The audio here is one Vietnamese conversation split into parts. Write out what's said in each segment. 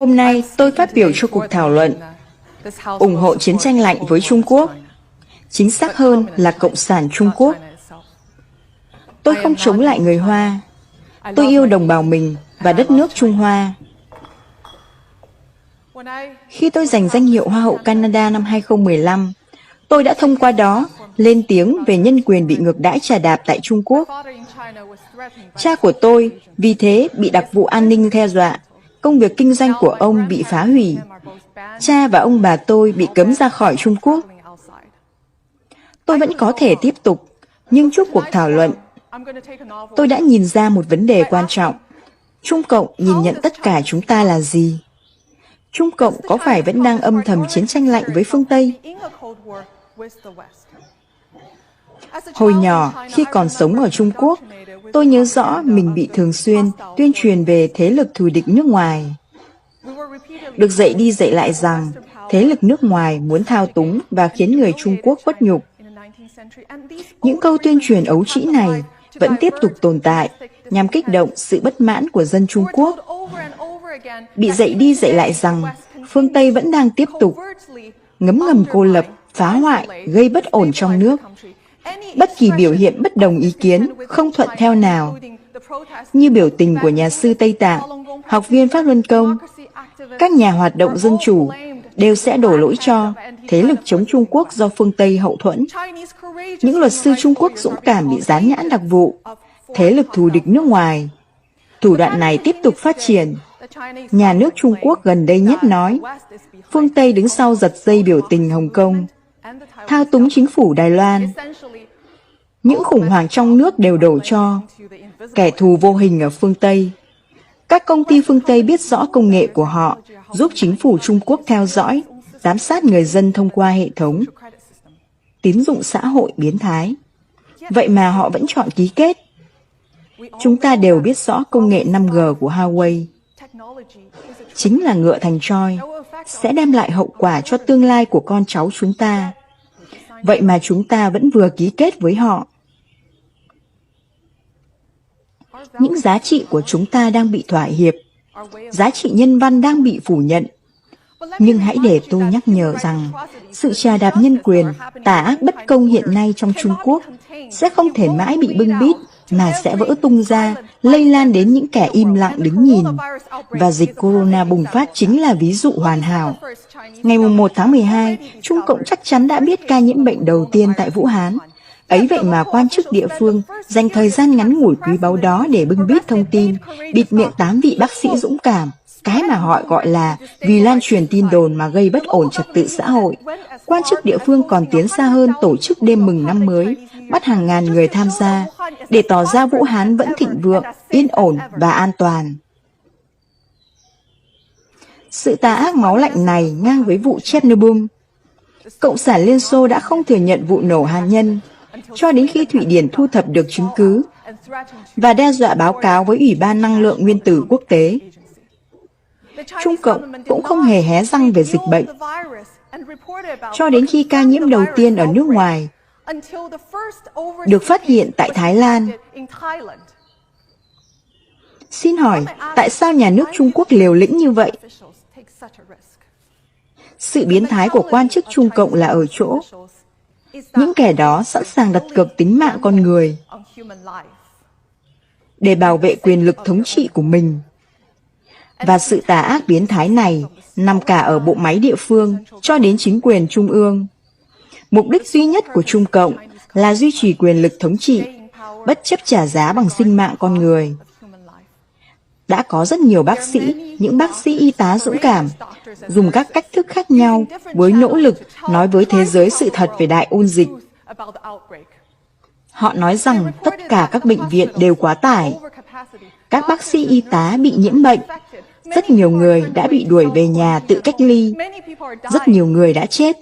Hôm nay tôi phát biểu cho cuộc thảo luận ủng hộ chiến tranh lạnh với Trung Quốc, chính xác hơn là Cộng sản Trung Quốc. Tôi không chống lại người Hoa, tôi yêu đồng bào mình và đất nước Trung Hoa. Khi tôi giành danh hiệu Hoa hậu Canada năm 2015, tôi đã thông qua đó lên tiếng về nhân quyền bị ngược đãi chà đạp tại Trung Quốc. Cha của tôi vì thế bị đặc vụ an ninh đe dọa, công việc kinh doanh của ông bị phá hủy. Cha và ông bà tôi bị cấm ra khỏi Trung Quốc. Tôi vẫn có thể tiếp tục, nhưng trước cuộc thảo luận, tôi đã nhìn ra một vấn đề quan trọng. Trung Cộng nhìn nhận tất cả chúng ta là gì? Trung Cộng có phải vẫn đang âm thầm chiến tranh lạnh với phương Tây? Hồi nhỏ, khi còn sống ở Trung Quốc, tôi nhớ rõ mình bị thường xuyên tuyên truyền về thế lực thù địch nước ngoài. Được dạy đi dạy lại rằng thế lực nước ngoài muốn thao túng và khiến người Trung Quốc khuất nhục. Những câu tuyên truyền ấu trĩ này vẫn tiếp tục tồn tại nhằm kích động sự bất mãn của dân Trung Quốc. Bị dạy đi dạy lại rằng phương Tây vẫn đang tiếp tục ngấm ngầm cô lập, phá hoại, gây bất ổn trong nước. Bất kỳ biểu hiện bất đồng ý kiến, không thuận theo nào, như biểu tình của nhà sư Tây Tạng, học viên Pháp Luân Công, các nhà hoạt động dân chủ, đều sẽ đổ lỗi cho thế lực chống Trung Quốc do phương Tây hậu thuẫn. Những luật sư Trung Quốc dũng cảm bị dán nhãn đặc vụ, thế lực thù địch nước ngoài. Thủ đoạn này tiếp tục phát triển. Nhà nước Trung Quốc gần đây nhất nói, phương Tây đứng sau giật dây biểu tình Hồng Kông, thao túng chính phủ Đài Loan. Những khủng hoảng trong nước đều đổ cho kẻ thù vô hình ở phương Tây. Các công ty phương Tây biết rõ công nghệ của họ, giúp chính phủ Trung Quốc theo dõi, giám sát người dân thông qua hệ thống tín dụng xã hội biến thái. Vậy mà họ vẫn chọn ký kết. Chúng ta đều biết rõ công nghệ 5G của Huawei chính là ngựa thành Troy, sẽ đem lại hậu quả cho tương lai của con cháu chúng ta. Vậy mà chúng ta vẫn vừa ký kết với họ. Những giá trị của chúng ta đang bị thỏa hiệp, giá trị nhân văn đang bị phủ nhận. Nhưng hãy để tôi nhắc nhở rằng, sự chà đạp nhân quyền, tà ác bất công hiện nay trong Trung Quốc sẽ không thể mãi bị bưng bít, mà sẽ vỡ tung ra, lây lan đến những kẻ im lặng đứng nhìn. Và dịch corona bùng phát chính là ví dụ hoàn hảo. Ngày 1 tháng 12, Trung Cộng chắc chắn đã biết ca nhiễm bệnh đầu tiên tại Vũ Hán. Ấy vậy mà quan chức địa phương dành thời gian ngắn ngủi quý báu đó để bưng bít thông tin, bịt miệng 8 vị bác sĩ dũng cảm, cái mà họ gọi là vì lan truyền tin đồn mà gây bất ổn trật tự xã hội. Quan chức địa phương còn tiến xa hơn tổ chức đêm mừng năm mới, bắt hàng ngàn người tham gia, để tỏ ra Vũ Hán vẫn thịnh vượng, yên ổn và an toàn. Sự tà ác máu lạnh này ngang với vụ Chernobyl. Cộng sản Liên Xô đã không thừa nhận vụ nổ hạt nhân, cho đến khi Thụy Điển thu thập được chứng cứ và đe dọa báo cáo với Ủy ban Năng lượng Nguyên tử Quốc tế. Trung Cộng cũng không hề hé răng về dịch bệnh, cho đến khi ca nhiễm đầu tiên ở nước ngoài được phát hiện tại Thái Lan. Xin hỏi, tại sao nhà nước Trung Quốc liều lĩnh như vậy? Sự biến thái của quan chức Trung Cộng là ở chỗ, những kẻ đó sẵn sàng đặt cược tính mạng con người để bảo vệ quyền lực thống trị của mình. Và sự tà ác biến thái này nằm cả ở bộ máy địa phương cho đến chính quyền trung ương. Mục đích duy nhất của Trung Cộng là duy trì quyền lực thống trị, bất chấp trả giá bằng sinh mạng con người. Đã có rất nhiều bác sĩ, những bác sĩ y tá dũng cảm, dùng các cách thức khác nhau với nỗ lực nói với thế giới sự thật về đại ôn dịch. Họ nói rằng tất cả các bệnh viện đều quá tải. Các bác sĩ y tá bị nhiễm bệnh. Rất nhiều người đã bị đuổi về nhà tự cách ly. Rất nhiều người đã chết.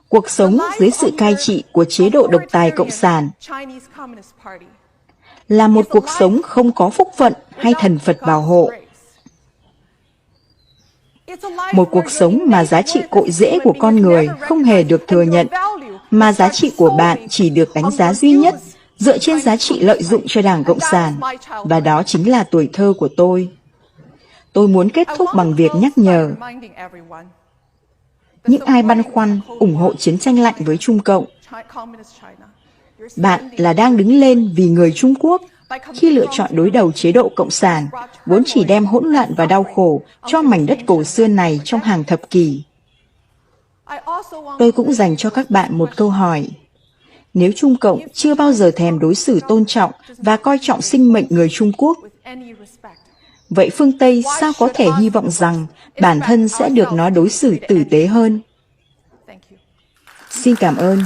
Cuộc sống dưới sự cai trị của chế độ độc tài cộng sản là một cuộc sống không có phúc phận hay thần Phật bảo hộ. Một cuộc sống mà giá trị cội rễ của con người không hề được thừa nhận, mà giá trị của bạn chỉ được đánh giá duy nhất dựa trên giá trị lợi dụng cho Đảng Cộng sản, và đó chính là tuổi thơ của tôi. Tôi muốn kết thúc bằng việc nhắc nhở những ai băn khoăn ủng hộ chiến tranh lạnh với Trung Cộng. Bạn là đang đứng lên vì người Trung Quốc khi lựa chọn đối đầu chế độ Cộng sản, vốn chỉ đem hỗn loạn và đau khổ cho mảnh đất cổ xưa này trong hàng thập kỷ. Tôi cũng dành cho các bạn một câu hỏi. Nếu Trung Cộng chưa bao giờ thèm đối xử tôn trọng và coi trọng sinh mệnh người Trung Quốc, vậy phương Tây sao có thể hy vọng rằng bản thân sẽ được nó đối xử tử tế hơn? Xin cảm ơn.